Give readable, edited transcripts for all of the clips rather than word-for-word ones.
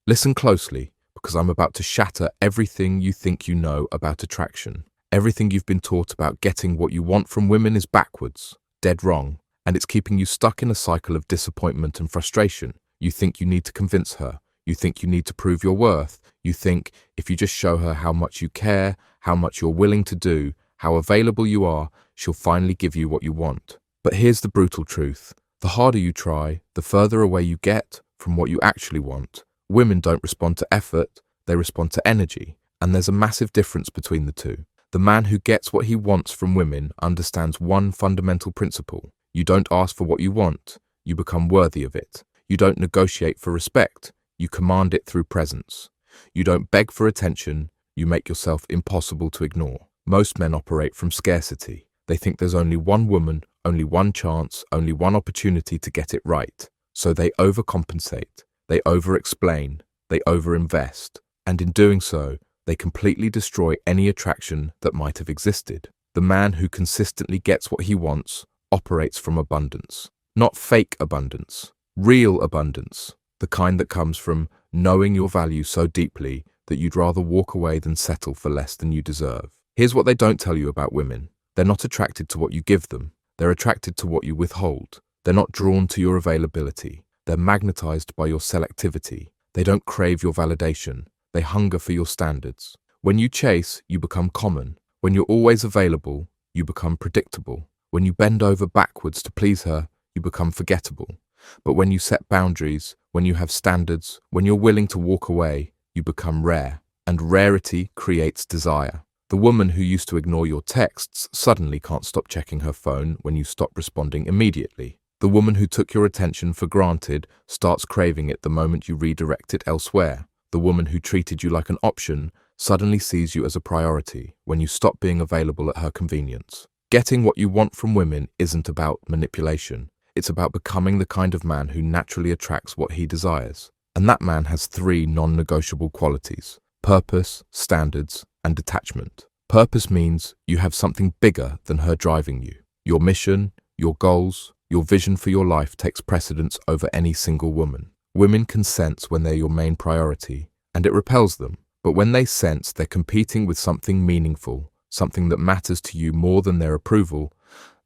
Listen closely, because I'm about to shatter everything you think you know about attraction. Everything you've been taught about getting what you want from women is backwards, dead wrong, and it's keeping you stuck in a cycle of disappointment and frustration. You think you need to convince her. You think you need to prove your worth. You think if you just show her how much you care, how much you're willing to do, how available you are, she'll finally give you what you want. But here's the brutal truth. The harder you try, the further away you get from what you actually want. Women don't respond to effort, they respond to energy, and there's a massive difference between the two. The man who gets what he wants from women understands one fundamental principle. You don't ask for what you want, you become worthy of it. You don't negotiate for respect, you command it through presence. You don't beg for attention, you make yourself impossible to ignore. Most men operate from scarcity. They think there's only one woman, only one chance, only one opportunity to get it right. So they overcompensate, they over-explain, they over-invest, and in doing so, they completely destroy any attraction that might have existed. The man who consistently gets what he wants operates from abundance. Not fake abundance, real abundance. The kind that comes from knowing your value so deeply that you'd rather walk away than settle for less than you deserve. Here's what they don't tell you about women. They're not attracted to what you give them. They're attracted to what you withhold. They're not drawn to your availability. They're magnetized by your selectivity. They don't crave your validation. They hunger for your standards. When you chase, you become common. When you're always available, you become predictable. When you bend over backwards to please her, you become forgettable. But when you set boundaries, when you have standards, when you're willing to walk away, you become rare. And rarity creates desire. The woman who used to ignore your texts suddenly can't stop checking her phone when you stop responding immediately. The woman who took your attention for granted starts craving it the moment you redirect it elsewhere. The woman who treated you like an option suddenly sees you as a priority when you stop being available at her convenience. Getting what you want from women isn't about manipulation. It's about becoming the kind of man who naturally attracts what he desires. And that man has three non-negotiable qualities: purpose, standards, and detachment. Purpose means you have something bigger than her driving you. Your mission, your goals, your vision for your life takes precedence over any single woman. Women can sense when they're your main priority, and it repels them. But when they sense they're competing with something meaningful, something that matters to you more than their approval,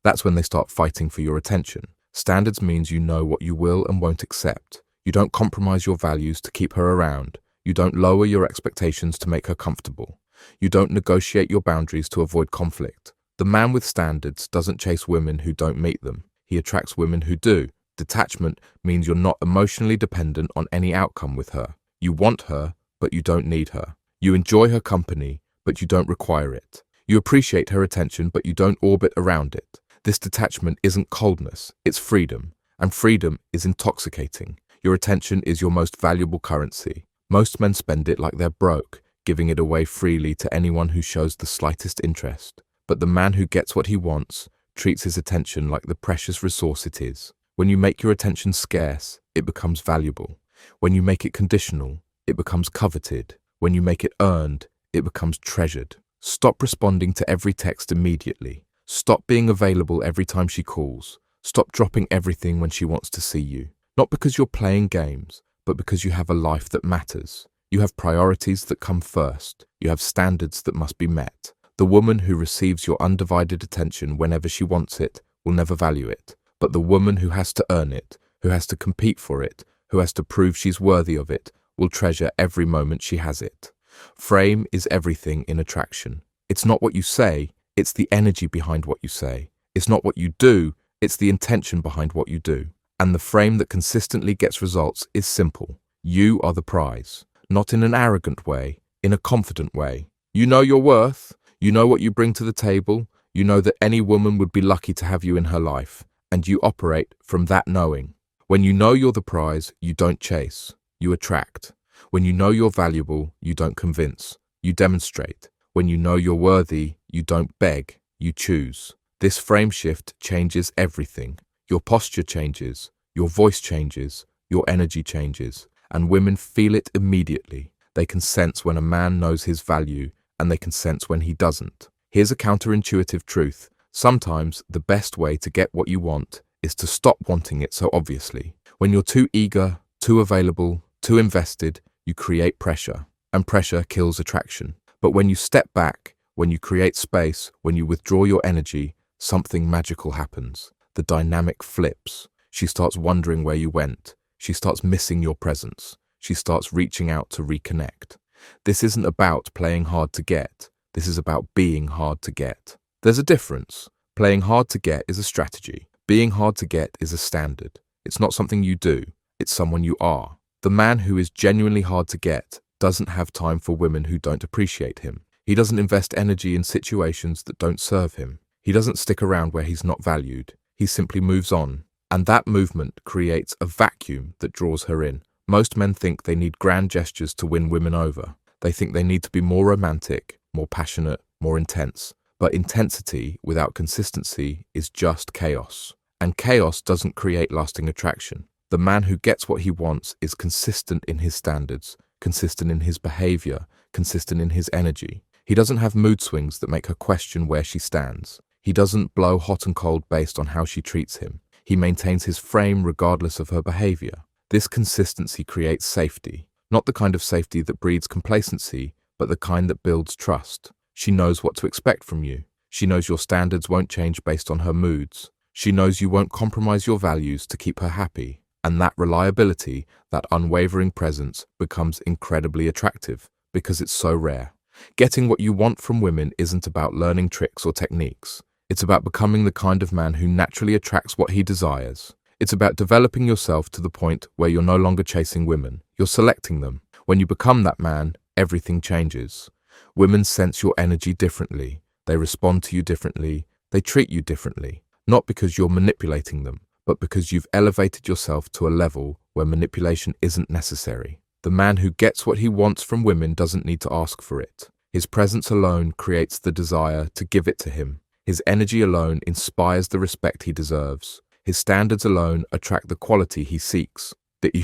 that's when they start fighting for your attention. Standards means you know what you will and won't accept. You don't compromise your values to keep her around. You don't lower your expectations to make her comfortable. You don't negotiate your boundaries to avoid conflict. The man with standards doesn't chase women who don't meet them. He attracts women who do. Detachment means you're not emotionally dependent on any outcome with her. You want her, but you don't need her. You enjoy her company, but you don't require it. You appreciate her attention, but you don't orbit around it. This detachment isn't coldness, it's freedom. And freedom is intoxicating. Your attention is your most valuable currency. Most men spend it like they're broke, giving it away freely to anyone who shows the slightest interest. But the man who gets what he wants treats his attention like the precious resource it is. When you make your attention scarce, it becomes valuable. When you make it conditional, it becomes coveted. When you make it earned, it becomes treasured. Stop responding to every text immediately. Stop being available every time she calls. Stop dropping everything when she wants to see you. Not because you're playing games, but because you have a life that matters. You have priorities that come first. You have standards that must be met. The woman who receives your undivided attention whenever she wants it will never value it. But the woman who has to earn it, who has to compete for it, who has to prove she's worthy of it, will treasure every moment she has it. Frame is everything in attraction. It's not what you say, it's the energy behind what you say. It's not what you do, it's the intention behind what you do. And the frame that consistently gets results is simple. You are the prize. Not in an arrogant way, in a confident way. You know your worth. You know what you bring to the table. You know that any woman would be lucky to have you in her life. And you operate from that knowing. When you know you're the prize, you don't chase. You attract. When you know you're valuable, you don't convince. You demonstrate. When you know you're worthy, you don't beg. You choose. This frame shift changes everything. Your posture changes. Your voice changes. Your energy changes. And women feel it immediately. They can sense when a man knows his value, and they can sense when he doesn't. Here's a counterintuitive truth. Sometimes the best way to get what you want is to stop wanting it so obviously. When you're too eager, too available, too invested, you create pressure, and pressure kills attraction. But when you step back, when you create space, when you withdraw your energy, something magical happens. The dynamic flips. She starts wondering where you went. She starts missing your presence. She starts reaching out to reconnect. This isn't about playing hard to get. This is about being hard to get. There's a difference. Playing hard to get is a strategy. Being hard to get is a standard. It's not something you do. It's someone you are. The man who is genuinely hard to get doesn't have time for women who don't appreciate him. He doesn't invest energy in situations that don't serve him. He doesn't stick around where he's not valued. He simply moves on. And that movement creates a vacuum that draws her in. Most men think they need grand gestures to win women over. They think they need to be more romantic, more passionate, more intense. But intensity without consistency is just chaos. And chaos doesn't create lasting attraction. The man who gets what he wants is consistent in his standards, consistent in his behavior, consistent in his energy. He doesn't have mood swings that make her question where she stands. He doesn't blow hot and cold based on how she treats him. He maintains his frame regardless of her behavior. This consistency creates safety, not the kind of safety that breeds complacency, but the kind that builds trust. She knows what to expect from you. She knows your standards won't change based on her moods. She knows you won't compromise your values to keep her happy. And that reliability, that unwavering presence, becomes incredibly attractive because it's so rare. Getting what you want from women isn't about learning tricks or techniques. It's about becoming the kind of man who naturally attracts what he desires. It's about developing yourself to the point where you're no longer chasing women. You're selecting them. When you become that man, everything changes. Women sense your energy differently. They respond to you differently. They treat you differently. Not because you're manipulating them, but because you've elevated yourself to a level where manipulation isn't necessary. The man who gets what he wants from women doesn't need to ask for it. His presence alone creates the desire to give it to him. His energy alone inspires the respect he deserves. His standards alone attract the quality he seeks. That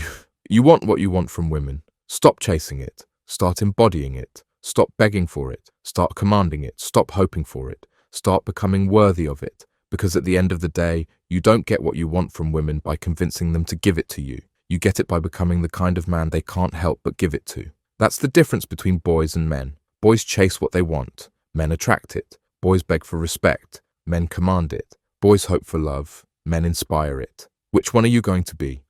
you want what you want from women. Stop chasing it. Start embodying it. Stop begging for it. Start commanding it. Stop hoping for it. Start becoming worthy of it. Because at the end of the day, you don't get what you want from women by convincing them to give it to you. You get it by becoming the kind of man they can't help but give it to. That's the difference between boys and men. Boys chase what they want. Men attract it. Boys beg for respect. Men command it. Boys hope for love. Men inspire it. Which one are you going to be?